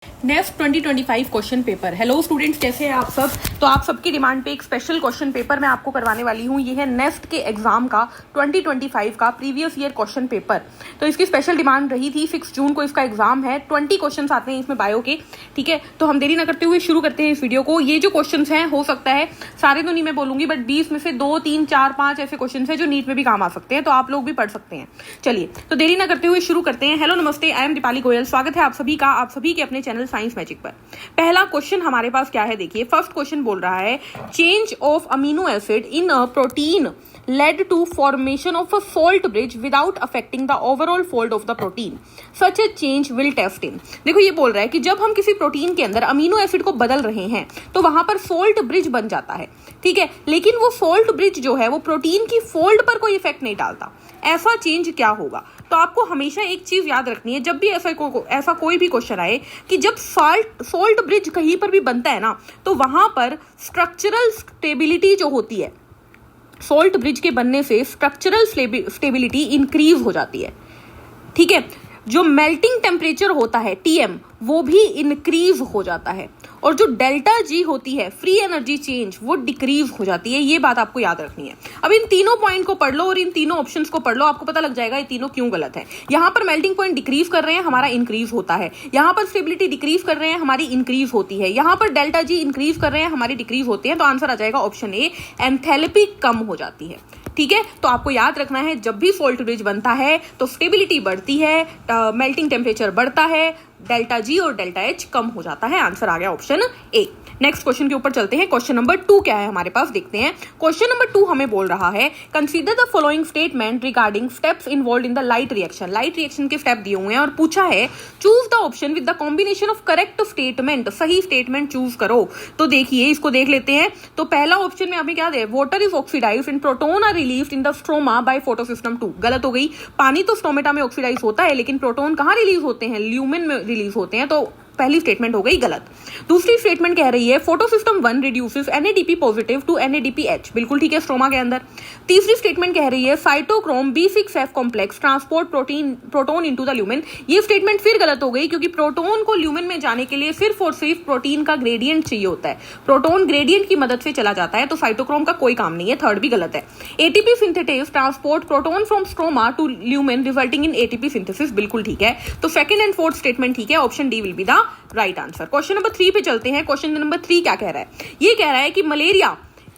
NEFT 2025 question paper. Hello students, कैसे हैं आप सब। तो आप सबकी डिमांड पे एक स्पेशल क्वेश्चन पेपर मैं आपको करवाने वाली हूँ। ये है नेफ्ट के एग्जाम का 2025 का प्रीवियस ईयर क्वेश्चन पेपर। तो इसकी स्पेशल डिमांड रही थी, 6 जून को इसका एग्जाम है। 20 क्वेश्चन आते हैं इसमें बायो के। ठीक है, तो हम देरी ना करते हुए शुरू करते हैं इस वीडियो को। ये जो क्वेश्चन हैं, हो सकता है सारे तो नहीं मैं बोलूंगी, बट 20 में से 2, 3, 4, 5 ऐसे क्वेश्चन है जो नीट में भी काम आ सकते हैं, तो आप लोग भी पढ़ सकते हैं। चलिए, तो देरी ना करते हुए शुरू करते हैं। हेलो नमस्ते, आई एम दीपाली गोयल। स्वागत है आप सभी का, आप सभी के अपने चैनल साइंस मैजिक पर। पहला क्वेश्चन हमारे पास क्या है, देखिए। फर्स्ट क्वेश्चन बोल रहा है, change of amino acid in a protein led to formation of a salt bridge without affecting the overall fold of the protein. Such a change will test in. देखो, ये बोल रहा है कि जब हम किसी प्रोटीन के अंदर अमीनो एसिड को बदल रहे हैं तो वहां पर सोल्ट ब्रिज बन जाता है। ठीक है, लेकिन वो सोल्ट ब्रिज जो है वो प्रोटीन की फोल्ड पर कोई इफेक्ट नहीं डालता। ऐसा चेंज क्या होगा? तो आपको हमेशा एक चीज याद रखनी है, जब भी ऐसा कोई भी क्वेश्चन आए कि जब सोल्ट ब्रिज कहीं पर भी बनता है ना, तो वहां पर स्ट्रक्चरल स्टेबिलिटी जो होती है, सोल्ट ब्रिज के बनने से स्ट्रक्चरल स्टेबिलिटी इंक्रीज हो जाती है। ठीक है, जो मेल्टिंग टेम्परेचर होता है टीएम, वो भी इंक्रीज हो जाता है, और जो डेल्टा जी होती है, फ्री एनर्जी चेंज, वो डिक्रीज हो जाती है। ये बात आपको याद रखनी है। अब इन तीनों पॉइंट को पढ़ लो और इन तीनों ऑप्शंस को पढ़ लो, आपको पता लग जाएगा ये तीनों क्यों गलत है। यहां पर मेल्टिंग पॉइंट डिक्रीज कर रहे हैं, हमारा इंक्रीज होता है। यहां पर स्टेबिलिटी डिक्रीज कर रहे हैं, हमारी इंक्रीज होती है। यहां पर डेल्टा जी इंक्रीज कर रहे हैं, हमारी डिक्रीज होती है। तो आंसर आ जाएगा ऑप्शन ए, एंथैल्पी कम हो जाती है। ठीक है, तो आपको याद रखना है, जब भी सोल्ट ब्रिज बनता है तो स्टेबिलिटी बढ़ती है, मेल्टिंग टेम्परेचर बढ़ता है, डेल्टा जी और डेल्टा एच कम हो जाता है। आंसर आ गया ऑप्शन ए। नेक्स्ट क्वेश्चन के ऊपर चलते हैं। क्वेश्चन नंबर 2 क्या है हमारे पास, देखते हैं। क्वेश्चन नंबर 2 हमें बोल रहा है, consider the following statement regarding steps involve in the light reaction. Light reaction के स्टेप दिए हुए हैं और पूछा है, choose the option with the combination of correct statement. सही स्टेटमेंट चूज करो। तो देखिए, इसको देख लेते हैं। तो पहला ऑप्शन में हमें क्या दे, water is oxidised and proton are released in the stroma by photosystem 2। गलत हो गई। पानी तो स्टोमेटा में ऑक्सीडाइज होता है, लेकिन प्रोटोन कहां रिलीज होते हैं, ल्यूमेन में रिलीज होते हैं। तो पहली स्टेटमेंट हो गई गलत। दूसरी स्टेटमेंट कह रही है, photosystem 1 reduces NADP positive to NADPH। बिल्कुल ठीक है, स्ट्रोमा के अंदर। तीसरी स्टेटमेंट कह रही है, cytochrome B6F complex transport proton into the lumen. ये स्टेटमेंट फिर गलत हो गई, क्योंकि प्रोटोन को ल्यूमेन में जाने के लिए सिर्फ और सिर्फ प्रोटीन का ग्रेडियंट चाहिए होता है। प्रोटोन ग्रेडियंट की मदद से चला जाता है, तो साइटोक्रोम का कोई काम नहीं है। थर्ड भी गलत है। ATP synthetase transport proton from stroma to lumen resulting in ATP synthesis. बिल्कुल ठीक है। तो सेकंड एंड फोर्थ स्टेटमेंट ठीक है, option D will be the right answer. Question number 3 पे चलते हैं। क्वेश्चन नंबर 3 क्या कह रहा है, ये कह रहा है कि malaria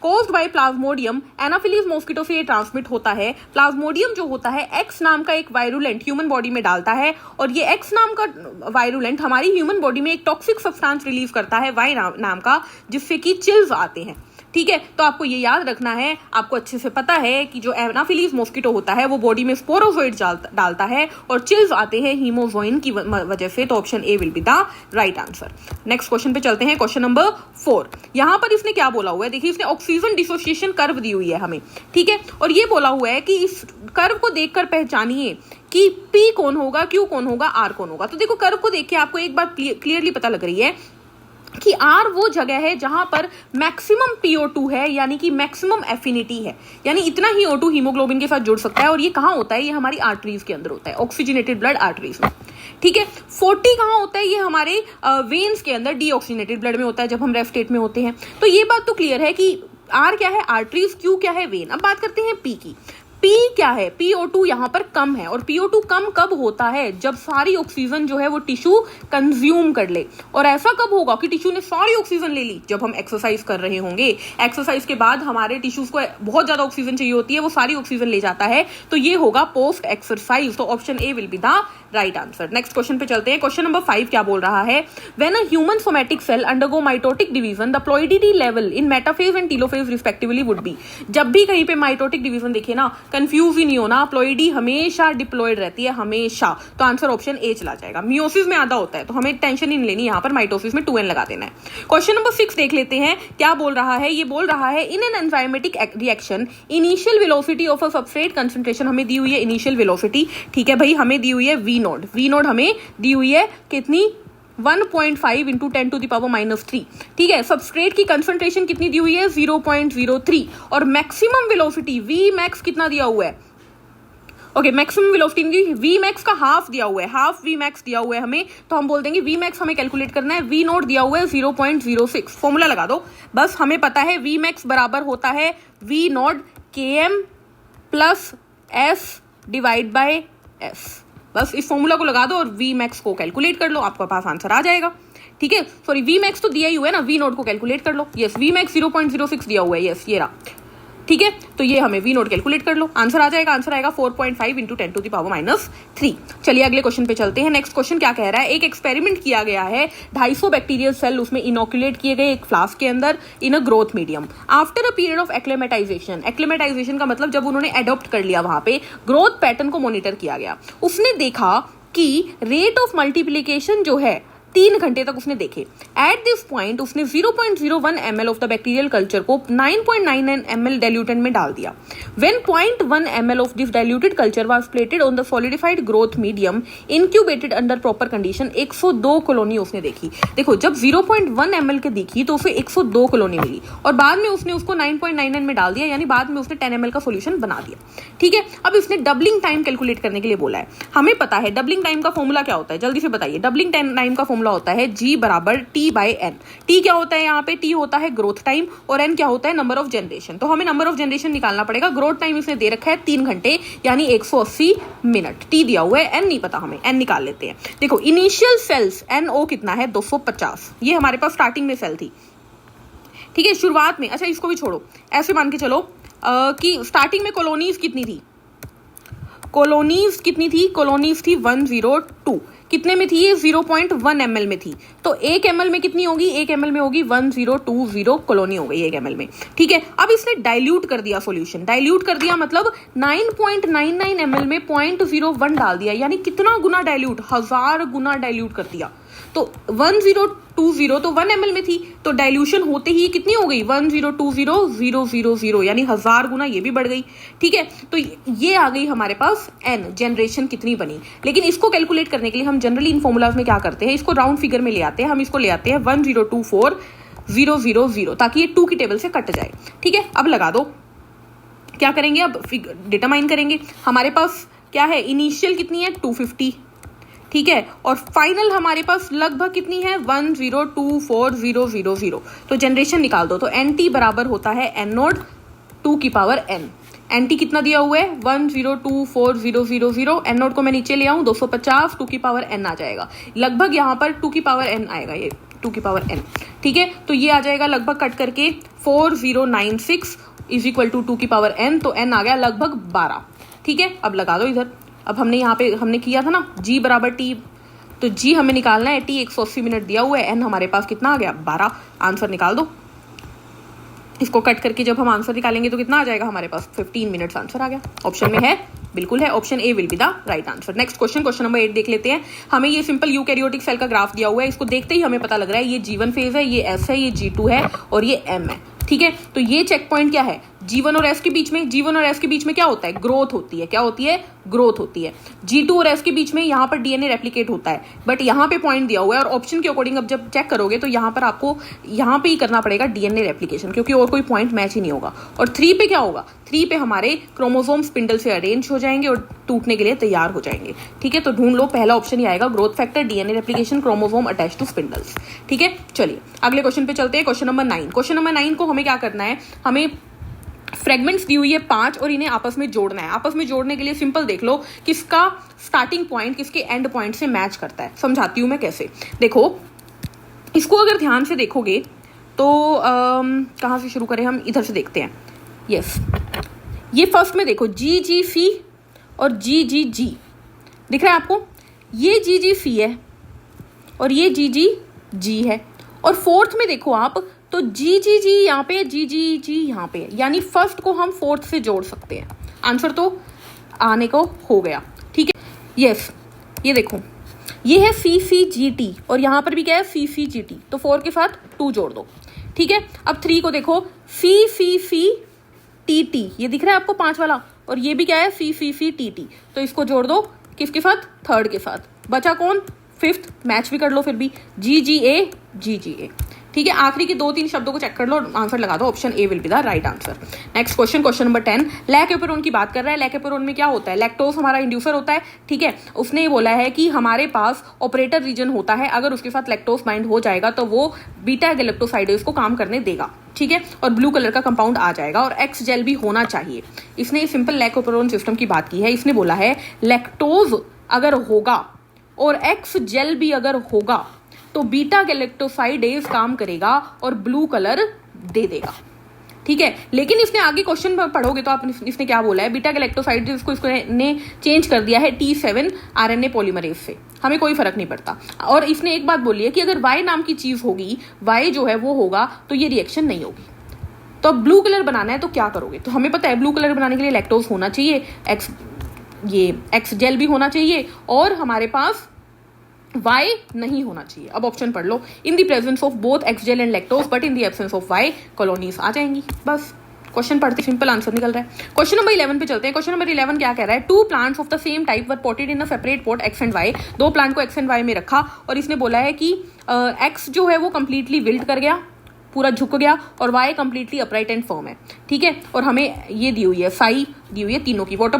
caused by Plasmodium Anopheles mosquito से ये ट्रांसमिट होता है। प्लाज्मोडियम जो होता है एक्स नाम का एक वायरुलेंट ह्यूमन बॉडी में डालता है, और ये एक्स नाम का वायरुलेंट हमारी ह्यूमन बॉडी में एक टॉक्सिक सब्सटेंस रिलीज करता है, वाई नाम का, जिससे कि चिल्स आते हैं। ठीक है, तो आपको ये याद रखना है। आपको अच्छे से पता है कि जो एनाफिलीज मॉस्किटो होता है वो बॉडी में स्पोरोजोइड डालता है और चिल्स आते हैं हीमोजोइन की वजह से। तो option A will be the right answer. Next question पे चलते हैं। Question number 4। यहां पर इसने क्या बोला हुआ है, देखिए, इसने ऑक्सीजन डिसोसिएशन कर्व दी हुई है हमें। ठीक है, और ये बोला हुआ है कि इस कर्व को देखकर पहचानिए कि P कौन होगा, Q कौन होगा, R कौन होगा। तो देखो, कर्व को देख के आपको एक बात क्लियरली पता लग रही है कि R वो जगह है जहां पर मैक्सिमम PO2 है, यानी कि मैक्सिमम एफिनिटी है, यानी इतना ही O2 हीमोग्लोबिन के साथ जुड़ सकता है। और ये कहां होता है, ये हमारी आर्टरीज के अंदर होता है, ऑक्सीजनेटेड ब्लड आर्टरीज में। ठीक है, 40 कहां होता है, ये हमारे वेन्स के अंदर डीऑक्सीजनेटेड ब्लड में होता है, जब हम रेस्ट स्टेट में होते हैं। तो ये बात तो क्लियर है कि R क्या है, आर्टरीज, Q क्या है, वेन। अब बात करते हैं P की। P क्या है, PO2 यहां पर कम है, और PO2 कम कब होता है, जब सारी ऑक्सीजन जो है वो टिश्यू कंज्यूम कर ले। और ऐसा कब होगा कि टिश्यू ने सारी ऑक्सीजन ले ली, जब हम एक्सरसाइज कर रहे होंगे। एक्सरसाइज के बाद हमारे टिश्यूज को बहुत ज्यादा ऑक्सीजन चाहिए होती है, वो सारी ऑक्सीजन ले जाता है। तो ये होगा पोस्ट एक्सरसाइज। तो option A will be the right answer. Next question पे चलते हैं। क्वेश्चन नंबर 5 क्या बोल रहा है, when a human somatic cell undergo mitotic division the ploidy level in metaphase and telophase respectively would be. जब भी कहीं पे माइटोटिक डिवीजन देखे ना, कंफ्यूज ही नहीं होना, प्लॉइडी हमेशा डिप्लॉइड रहती है, हमेशा। तो आंसर ऑप्शन ए चला जाएगा। मियोसिस में आधा होता है, तो हमें टेंशन ही नहीं लेनी, यहां पर माइटोसिस में 2n लगा देना है। क्वेश्चन नंबर 6 देख लेते हैं, क्या बोल रहा है। ये बोल रहा है, in an enzymatic reaction initial velocity of a substrate concentration, हमें दी हुई है इनिशियल वेलोसिटी। ठीक है भाई, हमें दी हुई है V नोड हमें दी हुई है कितनी, 1.5 इंटू 10 टू द पावर -3। ठीक है, सबस्ट्रेट की कंसंट्रेशन कितनी दी हुई है, 0.03, और मैक्सिमम वेलोसिटी V मैक्स कितना दिया हुआ है, okay, maximum velocity V max का हाफ दिया हुआ है, हाफ वी मैक्स दिया हुआ है हमें, तो हम बोल देंगे वी मैक्स हमें कैलकुलेट करना है, वी नोट दिया हुआ है 0.06, फॉर्मूला लगा दो बस। हमें पता है वी मैक्स बराबर होता है V naught K M plus S divide by S, बस इस फॉर्मूला को लगा दो और वी मैक्स को कैलकुलेट कर लो, आपके पास आंसर आ जाएगा। ठीक है, सॉरी वी मैक्स तो दिया ही हुआ है ना, वी नोट को कैलकुलेट कर लो। यस, वी मैक्स 0.06 दिया हुआ है, यस ये रहा। ठीक है, तो ये हमें वी नोट कैलकुलेट कर लो, आंसर आ जाएगा। आंसर आएगा 4.5 इंटू 10 टू द पावर -3। चलिए अगले क्वेश्चन पे चलते हैं। नेक्स्ट क्वेश्चन क्या कह रहा है, एक एक्सपेरिमेंट किया गया है, 250 बैक्टीरियल सेल उसमें इनोकुलेट किए गए एक फ्लास्क के अंदर in a growth medium. After a period of acclimatisation, acclimatisation का मतलब जब उन्होंने एडॉप्ट कर लिया, वहां पे ग्रोथ पैटर्न को मॉनिटर किया गया। उसने देखा कि रेट ऑफ मल्टीप्लीकेशन जो है 3 घंटे तक उसने देखे। एट दिस पॉइंट उसने 0.01 ml of the bacterial culture को 9.99 ml डाइल्यूटेंट में डाल दिया। When 0.1 ml of this diluted culture was plated on the solidified growth medium incubated under proper condition, 102 colony उसने देखी। देखो, जब 0.1 ml के देखी तो उसे 102 कॉलोनी मिली और बाद में उसने उसको 9.99 में डाल दिया, यानी बाद में उसने 10 ml का सोल्यूशन बना दिया। ठीक है, अब इसने डबलिंग टाइम कैलकुलेट करने के लिए बोला है। हमें पता है डबलिंग टाइम का फॉर्मूला क्या होता है, जल्दी से बताइए। डबलिंग टाइम का होता है G बराबर T बाई N। T क्या होता है, यहाँ पे T होता है ग्रोथ टाइम और N क्या होता है, नंबर ऑफ जनरेशन। तो हमें नंबर ऑफ जनरेशन निकालना पड़ेगा। ग्रोथ टाइम इसने दे रखा है 3 घंटे यानी 180 मिनट। T दिया हुआ है, N नहीं पता हमें, N निकाल लेते हैं। देखो, इनिशियल सेल्स NO कितना है, 250, ये हमारे पास स्टार्टिंग में सेल थी। ठीक है, शुरुआत में, अच्छा इसको भी छोड़ो, ऐसे मान के चलो कि स्टार्टिंग में कॉलोनीज कितनी थी, कॉलोनीज कितनी थी, कॉलोनीज थी 102। कितने में थी ये, 0.1 ml में थी। तो 1 ml में कितनी होगी, 1 ml में होगी 1020 कॉलोनी हो गई 1 ml में। ठीक है, अब इसने डाइल्यूट कर दिया सॉल्यूशन, डाइल्यूट कर दिया मतलब 9.99 ml में 0.01 डाल दिया, यानी कितना गुना डाइल्यूट, 1000 गुना डाइल्यूट कर दिया। तो 1020 तो 1 ml में थी, तो डाइल्यूशन होते ही कितनी हो गई, 1020,000, यानी 1000 गुना ये भी बढ़ गई। ठीक है, तो ये आ गई हमारे पास N, जनरेशन कितनी बनी। लेकिन इसको कैलकुलेट करने के लिए हम जनरली इन फॉर्मूलाज में क्या करते हैं, इसको राउंड फिगर में ले आते हैं। हम इसको ले आते हैं 1024,000 ताकि ये 2 की टेबल से कट जाए। ठीक है, अब लगा दो, क्या करेंगे, अब डिटरमाइन करेंगे। हमारे पास क्या है, इनिशियल कितनी है 250, ठीक है, और फाइनल हमारे पास लगभग कितनी है 1024,000। तो जनरेशन निकाल दो। तो NT बराबर होता है N नोट 2 की पावर N। NT कितना दिया हुआ है 1024,000। N नोट को मैं नीचे ले आऊं 250, 2 की पावर N आ जाएगा। लगभग यहाँ पर 2 की पावर N आएगा, ये 2 की पावर N। ठीक है, तो ये आ जाएगा लगभग कट करके 4096 इज इक्वल टू 2 की पावर N। तो N आ गया लगभग 12। ठीक है, अब लगा दो इधर। अब हमने यहाँ पे हमने किया था ना G बराबर T, तो G हमें निकालना है, T 180 मिनट दिया हुआ है, N हमारे पास कितना आ गया 12। आंसर निकाल दो। इसको कट करके जब हम आंसर निकालेंगे तो कितना आ जाएगा हमारे पास, 15 मिनट्स आंसर आ गया। ऑप्शन में है, बिल्कुल है, option A will be the right answer. Next question, question number 8 देख लेते हैं। हमें ये सिंपल यूकैरियोटिक सेल का ग्राफ दिया हुआ है, इसको देखते ही हमें पता लग रहा है ये G1 फेज है, ये S है, ये G2 है और ये M है। ठीक है, तो ये चेक पॉइंट क्या है, G1 और S के बीच में, G1 और S के बीच में क्या होता है, ग्रोथ होती है। क्या होती है, ग्रोथ होती है। G2 और S के बीच में यहाँ पर DNA रेप्लिकेट होता है, बट यहाँ पे पॉइंट दिया हुआ है और ऑप्शन के अकॉर्डिंग अब जब चेक करोगे तो यहाँ पर आपको यहाँ पे ही करना पड़ेगा DNA रेप्लिकेशन, क्योंकि और कोई पॉइंट मैच ही नहीं होगा। और 3 पे क्या होगा, 3 पे हमारे क्रोमोसोम स्पिंडल से अरेंज हो जाएंगे और टूटने के लिए तैयार हो जाएंगे। ठीक है, तो ढूंढ लो, पहला ऑप्शन ही आएगा, growth factor, DNA replication, chromosome attach to spindles. ठीक है, चलिए अगले क्वेश्चन पे चलते हैं। Question number 9। क्वेश्चन नंबर 9 को हमें क्या करना है, हमें फ्रेगमेंट्स दी हुई है 5 और इन्हें आपस में जोड़ना है। आपस में जोड़ने के लिए सिंपल देख लो किसका स्टार्टिंग पॉइंट किसके एंड पॉइंट से मैच करता है। समझाती हूं मैं कैसे। देखो, इसको अगर ध्यान से देखोगे तो कहाँ से शुरू करें, हम इधर से देखते हैं। यस, ये फर्स्ट में देखो GGC और GGG दिख रहा है आपको, ये GGC है और ये GGG है। और फोर्थ में देखो आप, तो GGG यहाँ पे, GGG यहाँ पे, यानी फर्स्ट को हम फोर्थ से जोड़ सकते हैं। आंसर तो आने को हो गया। ठीक है, यस, ये देखो, ये है CCGT और यहाँ पर भी क्या है CCGT, तो 4 के साथ 2 जोड़ दो। ठीक है, अब 3 को देखो CCCTT, ये दिख रहा है आपको 5 वाला, और ये भी क्या है CCCTT, तो इसको जोड़ दो किसके साथ, थर्ड के साथ। बचा कौन, फिफ्थ, मैच भी कर लो फिर भी, GGA GGA। ठीक है, आखिरी के 2-3 शब्दों को चेक कर लो और आंसर लगा दो, option A will be the right answer. Next question, question number 10, लैकेपेरोन की बात कर रहा है। लैकेपेरोन में क्या होता है, लैक्टोज हमारा इंड्यूसर होता है, ठीक है। उसने ये बोला है कि हमारे पास ऑपरेटर रीजन होता है, अगर उसके साथ लैक्टोज बाइंड हो जाएगा तो वो बीटा गैलेक्टोसाइडेज को काम करने देगा, ठीक है, और ब्लू कलर का कंपाउंड आ जाएगा और एक्स जेल भी होना चाहिए। इसने सिंपल लैकेपेरोन सिस्टम की बात की है। इसने बोला है लैक्टोज अगर होगा और एक्स जेल भी अगर होगा तो बीटा गैलेक्टोसाइडेज काम करेगा और ब्लू कलर दे देगा, ठीक है। लेकिन इसने आगे क्वेश्चन पढ़ोगे तो आप इसने क्या बोला है, बीटा गैलेक्टोसाइडेज को इसने चेंज कर दिया है T7 RNA पॉलीमरेज से, हमें कोई फर्क नहीं पड़ता। और इसने एक बात बोली है कि अगर Y नाम की चीज होगी, Y जो है वो होगा तो ये रिएक्शन नहीं होगी। तो अब ब्लू कलर बनाना है तो क्या करोगे, तो हमें पता है ब्लू कलर बनाने के लिए लैक्टोज होना चाहिए, एक्स जेल भी होना चाहिए और हमारे पास Y नहीं होना चाहिए। अब ऑप्शन पढ़ लो, in the presence of both X gal and lactose but in the absence of Y colonies आ जाएंगी। बस क्वेश्चन पढ़ते सिंपल आंसर निकल रहा है। क्वेश्चन नंबर 11 पे चलते हैं। क्वेश्चन नंबर 11 क्या कह रहा है, 2 plants of the same type were potted in a separate pot X and Y. 2 plant को एक्स एंड वाई में रखा और इसने बोला है कि एक्स जो है वो कंप्लीटली विल्ट कर गया, पूरा झुक गया, और Y completely upright and firm है, ठीक है। और हमें ये दी हुई है साई दी हुई है तीनों की, water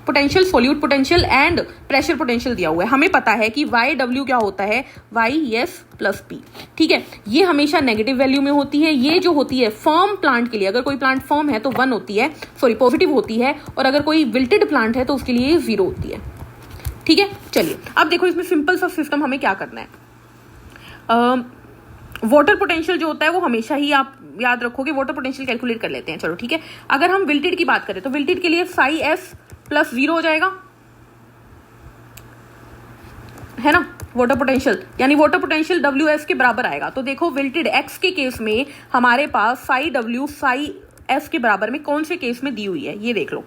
potential, solute potential and pressure potential दिया हुआ है। हमें पता है कि वाई डब्ल्यू क्या होता है, वाई एस प्लस पी, ठीक है। ये हमेशा नेगेटिव वैल्यू में होती है। ये जो होती है फर्म प्लांट के लिए, अगर कोई प्लांट फर्म है तो 1 होती है, सॉरी पॉजिटिव होती है, और अगर कोई विल्टेड प्लांट है तो उसके लिए 0 होती है, ठीक है। चलिए अब देखो इसमें सिंपल सा सिस्टम हमें क्या करना है। वाटर पोटेंशियल जो होता है वो हमेशा ही आप याद रखोगे, वाटर पोटेंशियल कैलकुलेट कर लेते हैं, चलो ठीक है। अगर हम विल्टेड की बात करें तो विल्टेड के लिए साई एस प्लस 0 हो जाएगा, है ना, वाटर पोटेंशियल, यानी वाटर पोटेंशियल डब्ल्यू एस के बराबर आएगा। तो देखो विल्टेड एक्स के केस में हमारे पास साई डब्ल्यू साई एस के बराबर में कौन से केस में दी हुई है, ये देख लो।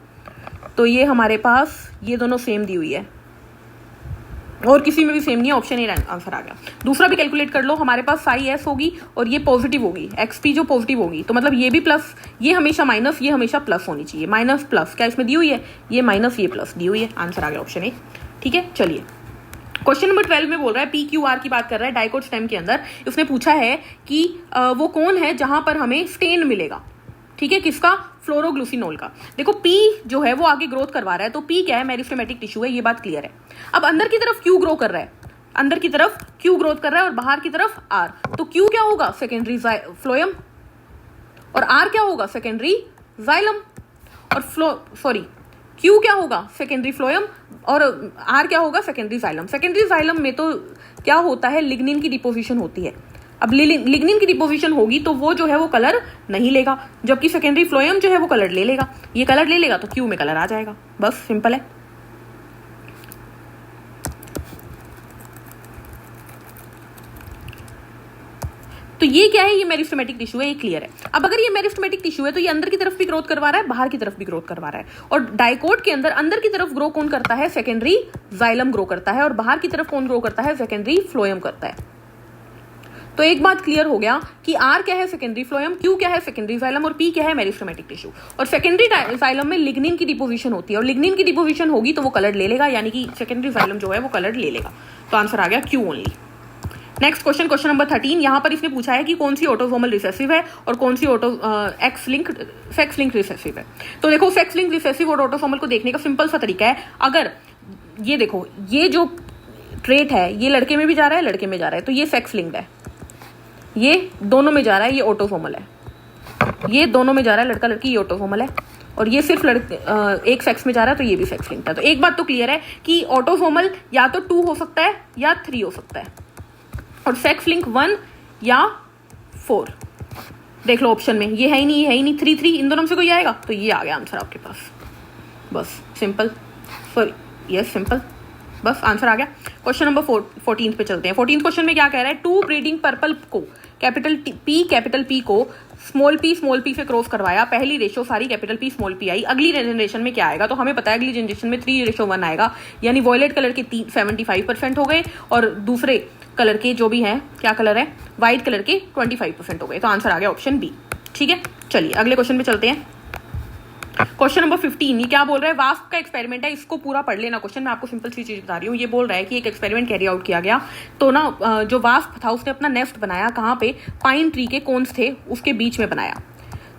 तो ये हमारे पास ये दोनों सेम दी हुई है और किसी में भी सेम नहीं है, ऑप्शन ए आंसर आ गया। दूसरा भी कैलकुलेट कर लो, हमारे पास साई एस होगी और ये पॉजिटिव होगी, एक्सपी जो पॉजिटिव होगी, तो मतलब ये भी प्लस, ये हमेशा माइनस, ये हमेशा प्लस होनी चाहिए, माइनस प्लस, क्या इसमें दी हुई है, ये माइनस ये प्लस दी हुई है, आंसर आ गया ऑप्शन ए, ठीक है। चलिए क्वेश्चन नंबर 12 में बोल रहा है PQR की बात कर रहा है डाइकोट स्टेम के अंदर। उसने पूछा है कि वो कौन है जहां पर हमें स्टेन मिलेगा, ठीक है, किसका, फ्लोरोग्लूसिनोल का। देखो P जो है वो आगे ग्रोथ करवा रहा है, तो P क्या है, मेरिस्टेमेटिक टिश्यू है, ये बात क्लियर है। अब अंदर की तरफ Q ग्रो कर रहा है, अंदर की तरफ Q ग्रोथ कर रहा है और बाहर की तरफ R, तो Q क्या होगा, सेकेंडरी फ्लोएम, और R क्या होगा, सेकेंडरी जाइलम, और Q क्या होगा, सेकेंडरी फ्लोएम, और R क्या होगा, सेकेंडरी जाइलम। सेकेंडरी जाइलम में तो क्या होता है, लिग्निन की डिपोजिशन होती है। अब लिग्निन की डिपोजिशन होगी तो वो जो है वो कलर नहीं लेगा, जबकि सेकेंडरी फ्लोएम जो है वो कलर ले लेगा। ये कलर ले लेगा तो क्यू में कलर आ जाएगा, बस सिंपल है। तो ये क्या है, ये मेरिस्टेमेटिक टिश्यू है, ये क्लियर है। अब अगर ये मेरिस्टेमेटिक टिश्यू है तो ये अंदर की तरफ भी ग्रोथ करवा रहा है, बाहर की तरफ भी ग्रोथ करवा रहा है। और डाइकोट के अंदर की तरफ ग्रो कौन करता है, सेकेंडरी जाइलम ग्रो करता है, और बाहर की तरफ कौन ग्रो करता है, सेकेंडरी फ्लोएम करता है। तो एक बात क्लियर हो गया कि R क्या है, सेकेंडरी फ्लोएम, Q क्या है, सेकेंडरी जाइलम, और P क्या है, मेरिस्टेमेटिक टिश्यू। और सेकेंडरी जाइलम में लिग्निन की डिपोजिशन होती है, और लिग्निन की डिपोजिशन होगी तो वो कलर ले लेगा, यानी कि सेकेंडरी जाइलम जो है वो कलर ले लेगा। तो आंसर आ गया Q only. Next question, question number 13, यहां पर इसने पूछा है कि कौन सी ऑटोसोमल रिसेसिव है और कौन सी सेक्स लिंक रिसेसिव है। तो देखो सेक्स लिंक रिसेसिव और ऑटोसोमल को देखने का सिंपल सा तरीका है। अगर ये देखो, ये जो ट्रेट है ये लड़के में भी जा रहा है, लड़के में जा रहा है, तो ये सेक्स लिंक्ड है, ये दोनों में जा रहा है, ये ऑटोसोमल है, ये दोनों में जा रहा है, लड़का लड़की, ये ऑटोसोमल है, और ये सिर्फ एक सेक्स में जा रहा है, तो ये भी सेक्स लिंक्ड है। तो एक बात तो क्लियर है कि ऑटोसोमल या तो 2 हो सकता है या 3 हो सकता है, और सेक्स लिंक 1 या 4। देख लो ऑप्शन में, ये है ही नहीं, ये है ही नहीं, 3 3 इन दोनों में से कोई आएगा, तो ये आ गया आंसर आपके पास, बस सिंपल, सॉरी यस सिंपल, बस आंसर आ गया। क्वेश्चन नंबर 14 पे चलते हैं। 14 क्वेश्चन में क्या कह रहा है, 2 ब्रीडिंग पर्पल को कैपिटल P को स्मॉल p से क्रॉस करवाया, पहली रेशो सारी कैपिटल P स्मॉल p आई, अगली जनरेशन में क्या आएगा, तो हमें पता है अगली जनरेशन में 3:1 आएगा, यानी वॉयलेट कलर के 75% हो गए और दूसरे कलर के जो भी हैं, क्या कलर है, व्हाइट कलर के 25% हो गए। तो आंसर आ गया ऑप्शन बी, ठीक है। चलिए अगले क्वेश्चन पे चलते हैं। क्वेश्चन नंबर 15, ये क्या बोल रहा है, वास्प का एक्सपेरिमेंट है, इसको पूरा पढ़ लेना क्वेश्चन, मैं आपको सिंपल सी चीज बता रही हूँ। ये बोल रहा है कि एक एक्सपेरिमेंट कैरी आउट किया गया, तो ना जो वास्प था उसने अपना नेस्ट बनाया कहाँ पे, पाइन ट्री के कोन्स थे उसके बीच में बनाया।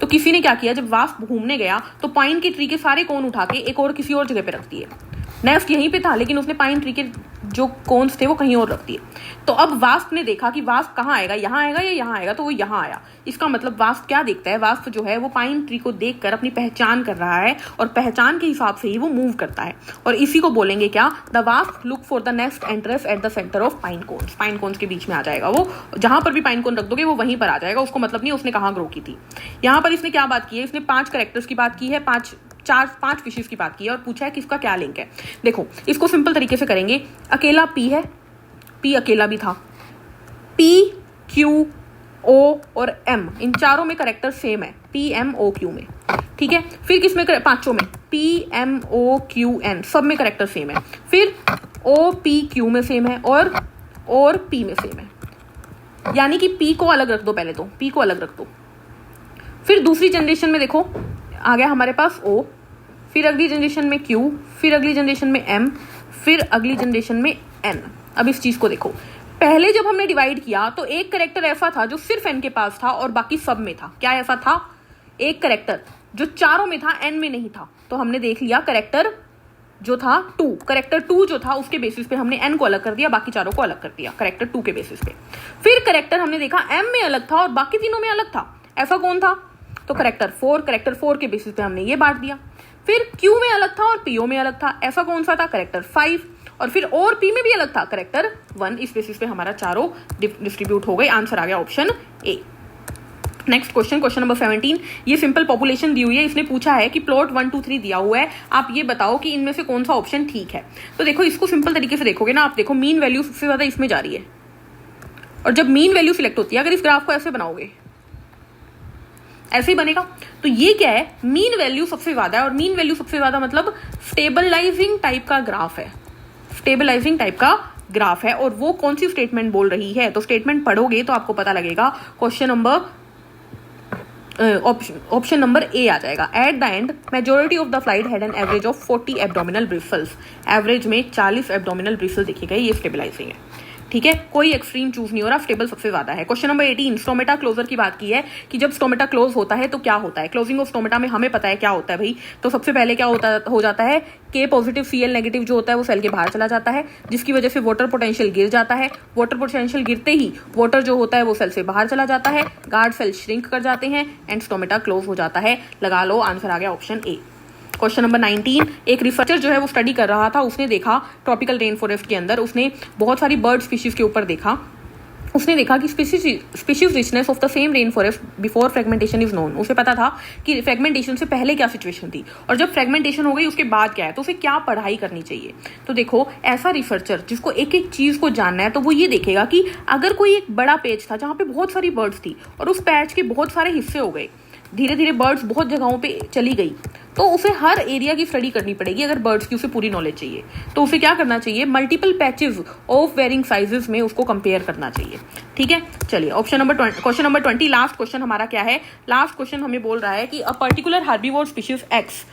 तो किसी ने क्या किया, जब वास्प घूमने गया तो पाइन के ट्री के सारे कोन उठा के एक और किसी और जगह पे रख दिए। नेस्ट यहीं पे था लेकिन उसने पाइन ट्री के जो कोन्स थे वो कहीं और रख दिए। तो अब वास्प ने देखा कि वास्प कहाँ आएगा, यहाँ आएगा या यहाँ आएगा, तो वो यहाँ आया। इसका मतलब वास्प क्या देखता है, वास्प जो है वो पाइन ट्री को देखकर अपनी पहचान कर रहा है और पहचान के हिसाब से ही वो मूव करता है। और इसी को बोलेंगे क्या, the wasp look for the nest entrance at the centre of pine cones. Pine cones के बीच में आ जाएगा वो, जहां पर भी पाइन कोन रख दोगे वो वहीं पर आ जाएगा, उसको मतलब नहीं उसने कहाँ ग्रो की थी। यहाँ पर इसने क्या बात की है, इसने 5 कैरेक्टर्स की बात की है, 5 फिशेस की बात की है और पूछा है कि इसका क्या लिंक है। देखो इसको सिंपल तरीके से करेंगे, अकेला पी है, पी अकेला भी था, पी क्यू ओ और एम इन चारों में करेक्टर सेम है, पी एम ओ क्यू में, ठीक है। फिर किसमें, पांचों में, P M O Q N सब में करेक्टर सेम है। फिर ओ पी क्यू में सेम है और पी में सेम है, यानी कि पी को अलग रख दो, पहले तो पी को अलग रख दो। फिर दूसरी जनरेशन में देखो आ गया हमारे पास O, फिर अगली जनरेशन में Q, फिर अगली जनरेशन में M, फिर अगली जनरेशन में N। अब इस चीज को देखो, पहले जब हमने डिवाइड किया तो एक करेक्टर ऐसा था जो सिर्फ N के पास था और बाकी सब में था। क्या ऐसा था, एक करेक्टर जो चारों में था N में नहीं था। तो हमने देख लिया करेक्टर जो था 2, करेक्टर 2 जो था उसके बेसिस पे हमने N को अलग कर दिया, बाकी चारों को अलग कर दिया करेक्टर 2 के बेसिस पे। फिर करेक्टर हमने देखा M में अलग था और बाकी तीनों में अलग था, ऐसा कौन था, तो करेक्टर 4 के बेसिस पे हमने ये बांट दिया। फिर Q में अलग था और PO में अलग था, ऐसा कौन सा था, करेक्टर 5। और फिर और P में भी अलग था, करेक्टर 1। इस बेसिस पे हमारा चारों डिस्ट्रीब्यूट हो गए। आंसर आ गया option A. Next question number 17, ये सिंपल पॉपुलेशन दी हुई है, इसने पूछा है कि प्लॉट 1 2 3 दिया हुआ है, आप ये बताओ कि इनमें से कौन सा ऑप्शन ठीक है। तो देखो इसको सिंपल तरीके से देखोगे ना, आप देखो मीन वैल्यू सबसे ज्यादा इसमें जा रही है, और जब मीन वैल्यू सिलेक्ट होती है, अगर इस ग्राफ को ऐसे बनाओगे ऐसे ही बनेगा, तो ये क्या है, मीन वैल्यू सबसे ज्यादा है। और मीन वैल्यू सबसे ज्यादा मतलब स्टेबलाइजिंग टाइप का ग्राफ है, स्टेबलाइजिंग टाइप का ग्राफ है। और वो कौन सी स्टेटमेंट बोल रही है, तो स्टेटमेंट पढ़ोगे तो आपको पता लगेगा। ऑप्शन नंबर ए आ जाएगा। At the end majority of the flight had an average of 40 abdominal bristles, average में 40 एब्डोमिनल ब्रिसल देखे गए, ये स्टेबलाइजिंग है, ठीक है। कोई एक्सट्रीम चूज नहीं हो रहा, स्टेबल सबसे ज्यादा है। क्वेश्चन नंबर 18, स्टोमेटा क्लोजर की बात की है कि जब स्टोमेटा क्लोज होता है तो क्या होता है। क्लोजिंग ऑफ स्टोमेटा में हमें पता है क्या होता है भाई, तो सबसे पहले क्या हो जाता है, के पॉजिटिव Cl नेगेटिव जो होता है वो सेल के बाहर चला जाता है, जिसकी वजह से वाटर पोटेंशियल गिर जाता है। वाटर पोटेंशियल गिरते ही वाटर जो होता है वो सेल से बाहर चला जाता है, गार्ड सेल श्रिंक कर जाते हैं एंड स्टोमेटा क्लोज हो जाता है। लगा लो, आंसर आ गया ऑप्शन ए। क्वेश्चन नंबर 19, एक रिसर्चर जो है वो स्टडी कर रहा था, उसने देखा ट्रॉपिकल रेन फॉरेस्ट के अंदर, उसने बहुत सारी बर्ड स्पीशीज के ऊपर देखा, उसने देखा कि species richness of the same rain forest before fragmentation is known. उसे पता था कि फ्रेगमेंटेशन से पहले क्या सिचुएशन थी और जब फ्रेगमेंटेशन हो गई उसके बाद क्या है, तो उसे क्या पढ़ाई करनी चाहिए। तो देखो ऐसा रिसर्चर जिसको एक एक चीज को जानना है, तो वो ये देखेगा कि अगर कोई एक बड़ा पेज था जहां पे बहुत सारी बर्ड्स थी और उस पैच के बहुत सारे हिस्से हो गए, धीरे धीरे बर्ड्स बहुत जगहों पे चली गई, तो उसे हर एरिया की स्टडी करनी पड़ेगी। अगर बर्ड्स की उसे पूरी नॉलेज चाहिए तो उसे क्या करना चाहिए, multiple patches of varying sizes में उसको कंपेयर करना चाहिए, ठीक है। चलिए क्वेश्चन नंबर 20, लास्ट क्वेश्चन हमारा क्या है, लास्ट क्वेश्चन हमें बोल रहा है कि a particular herbivore species x,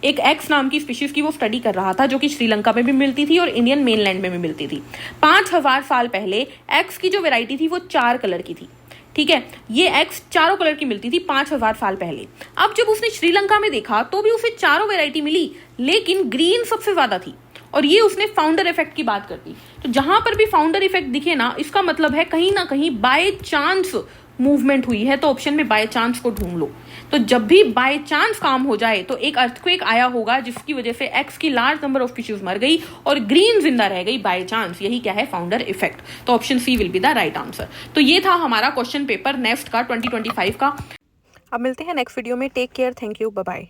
एक एक्स नाम की स्पीशीज की वो स्टडी कर रहा था जो कि श्रीलंका में भी मिलती थी और इंडियन मेनलैंड में भी मिलती थी। 5000 साल पहले एक्स की जो वेराइटी थी वो 4 कलर की थी, ठीक है। ये एक्स चारों कलर की मिलती थी 5000 साल पहले। अब जब उसने श्रीलंका में देखा तो भी उसे चारों वैरायटी मिली, लेकिन ग्रीन सबसे ज्यादा थी और ये उसने फाउंडर इफेक्ट की बात कर दी। तो जहां पर भी फाउंडर इफेक्ट दिखे ना, इसका मतलब है कहीं ना कहीं बाय चांस मूवमेंट हुई है, तो ऑप्शन में बाय चांस को ढूंढ लो। तो जब भी बाय चांस काम हो जाए तो एक अर्थक्वेक आया होगा जिसकी वजह से एक्स की लार्ज नंबर ऑफ स्पीशीज मर गई और ग्रीन जिंदा रह गई बाय चांस। यही क्या है, फाउंडर इफेक्ट। तो option C will be the right answer. तो ये था हमारा क्वेश्चन पेपर नेक्स्ट का 2025 का। अब मिलते हैं नेक्स्ट वीडियो में। Take care, thank you, bye bye.